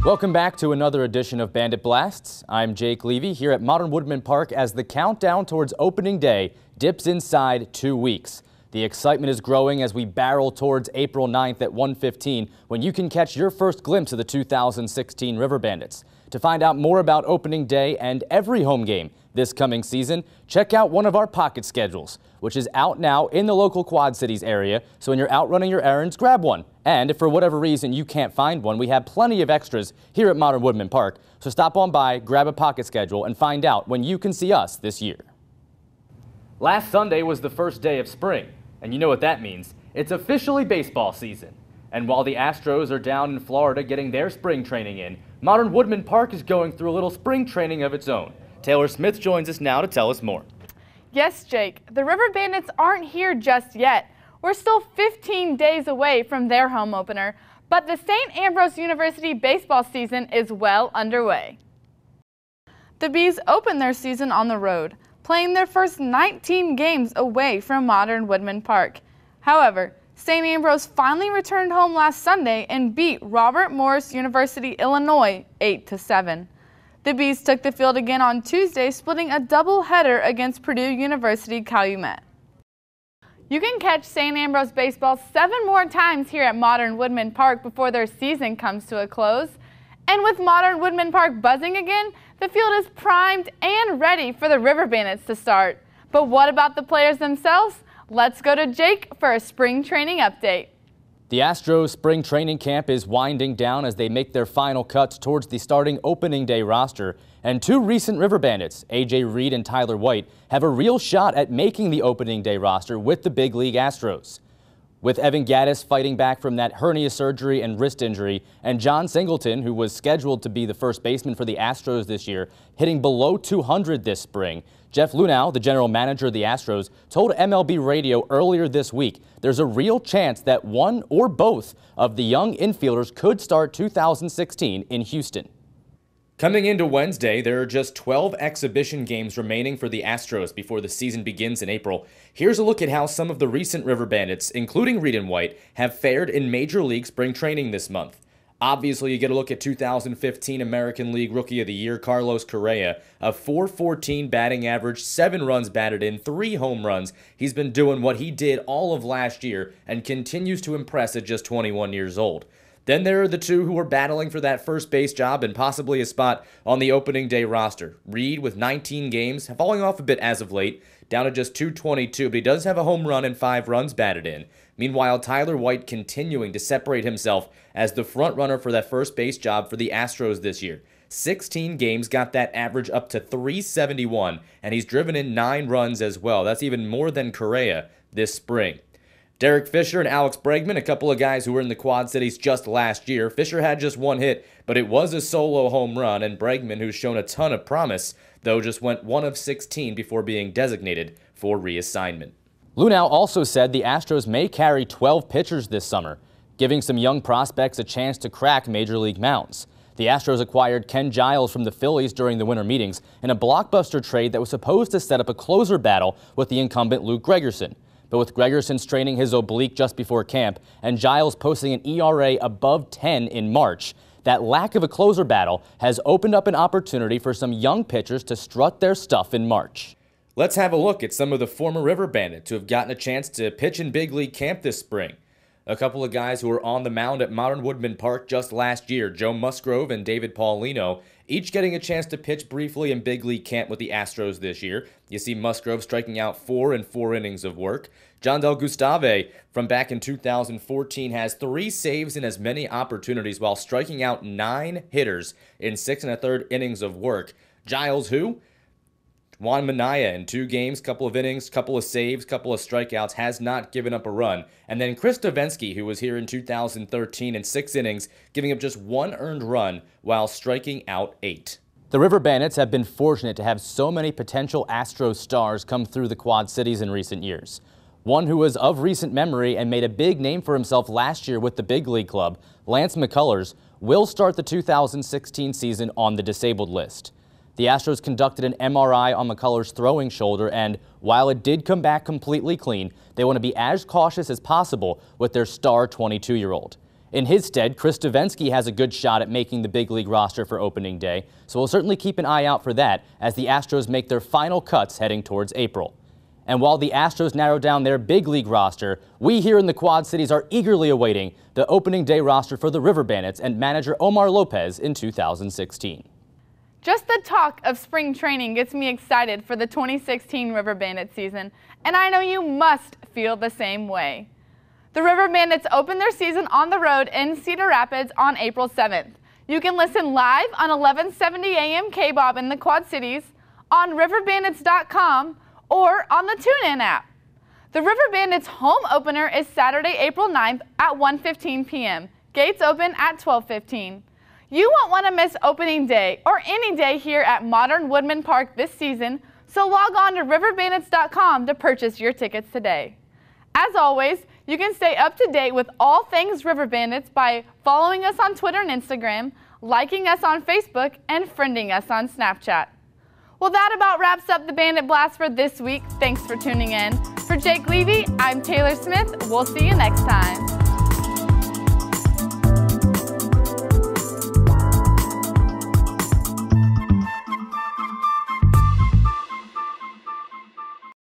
Welcome back to another edition of Bandit Blasts. I'm Jake Levy here at Modern Woodmen Park as the countdown towards opening day dips inside 2 weeks. The excitement is growing as we barrel towards April 9th at 1:15 when you can catch your first glimpse of the 2016 River Bandits. To find out more about opening day and every home game this coming season, check out one of our pocket schedules, which is out now in the local Quad Cities area. So when you're out running your errands, grab one. And if for whatever reason you can't find one, we have plenty of extras here at Modern Woodmen Park. So stop on by, grab a pocket schedule, and find out when you can see us this year. Last Sunday was the first day of spring, and you know what that means. It's officially baseball season. And while the Astros are down in Florida getting their spring training in, Modern Woodmen Park is going through a little spring training of its own. Taylor Smith joins us now to tell us more. Yes, Jake, the River Bandits aren't here just yet. We're still 15 days away from their home opener, but the St. Ambrose University baseball season is well underway. The Bees open their season on the road, playing their first 19 games away from Modern Woodmen Park. However, St. Ambrose finally returned home last Sunday and beat Robert Morris University, Illinois, 8-7. The Bees took the field again on Tuesday, splitting a doubleheader against Purdue University Calumet. You can catch St. Ambrose baseball 7 more times here at Modern Woodmen Park before their season comes to a close. And with Modern Woodmen Park buzzing again, the field is primed and ready for the River Bandits to start. But what about the players themselves? Let's go to Jake for a spring training update. The Astros spring training camp is winding down as they make their final cuts towards the starting opening day roster. And 2 recent River Bandits, A.J. Reed and Tyler White, have a real shot at making the opening day roster with the big league Astros. With Evan Gaddis fighting back from that hernia surgery and wrist injury, and John Singleton, who was scheduled to be the first baseman for the Astros this year, hitting below 200 this spring, Jeff Luhnow, the general manager of the Astros, told MLB Radio earlier this week there's a real chance that one or both of the young infielders could start 2016 in Houston. Coming into Wednesday, there are just 12 exhibition games remaining for the Astros before the season begins in April. Here's a look at how some of the recent River Bandits, including Reed and White, have fared in Major League spring training this month. Obviously, you get a look at 2015 American League Rookie of the Year, Carlos Correa, a .414 batting average, 7 runs batted in, 3 home runs. He's been doing what he did all of last year and continues to impress at just 21 years old. Then there are the 2 who are battling for that first base job and possibly a spot on the opening day roster. Reed, with 19 games, falling off a bit as of late, down to just .222, but he does have a home run and 5 runs batted in. Meanwhile, Tyler White continuing to separate himself as the front runner for that first base job for the Astros this year. 16 games got that average up to .371, and he's driven in 9 runs as well. That's even more than Correa this spring. Derek Fisher and Alex Bregman, a couple of guys who were in the Quad Cities just last year. Fisher had just 1 hit, but it was a solo home run, and Bregman, who's shown a ton of promise, though just went 1 of 16 before being designated for reassignment. Luhnow also said the Astros may carry 12 pitchers this summer, giving some young prospects a chance to crack Major League mounds. The Astros acquired Ken Giles from the Phillies during the winter meetings in a blockbuster trade that was supposed to set up a closer battle with the incumbent Luke Gregerson. But with Gregerson straining his oblique just before camp and Giles posting an ERA above 10 in March, that lack of a closer battle has opened up an opportunity for some young pitchers to strut their stuff in March. Let's have a look at some of the former River Bandits who have gotten a chance to pitch in big league camp this spring. A couple of guys who were on the mound at Modern Woodmen Park just last year, Joe Musgrove and David Paulino, each getting a chance to pitch briefly in big league camp with the Astros this year. You see Musgrove striking out 4 in 4 innings of work. John Del Gustave from back in 2014 has 3 saves in as many opportunities while striking out 9 hitters in 6 1/3 innings of work. Giles, who? Juan Minaya in 2 games, couple of innings, couple of saves, couple of strikeouts, has not given up a run. And then Chris Davinsky, who was here in 2013 in 6 innings, giving up just 1 earned run while striking out 8. The River Bandits have been fortunate to have so many potential Astros stars come through the Quad Cities in recent years. One who was of recent memory and made a big name for himself last year with the big league club, Lance McCullers, will start the 2016 season on the disabled list. The Astros conducted an MRI on McCullers' throwing shoulder, and while it did come back completely clean, they want to be as cautious as possible with their star 22-year-old. In his stead, Chris Stavensky has a good shot at making the big league roster for opening day, so we'll certainly keep an eye out for that as the Astros make their final cuts heading towards April. And while the Astros narrow down their big league roster, we here in the Quad Cities are eagerly awaiting the opening day roster for the River Bandits and manager Omar Lopez in 2016. Just the talk of spring training gets me excited for the 2016 River Bandits season, and I know you must feel the same way. The River Bandits open their season on the road in Cedar Rapids on April 7th. You can listen live on 1170 AM KBOB in the Quad Cities, on riverbandits.com, or on the TuneIn app. The River Bandits home opener is Saturday, April 9th at 1:15 p.m. Gates open at 12:15. You won't want to miss opening day or any day here at modern Woodmen Park this season, so log on to riverbandits.com to purchase your tickets today. As always, you can stay up to date with all things River Bandits by following us on Twitter and Instagram, liking us on Facebook, and friending us on Snapchat. Well, that about wraps up the Bandit Blast for this week. Thanks for tuning in. For Jake Levy, I'm Taylor Smith. We'll see you next time.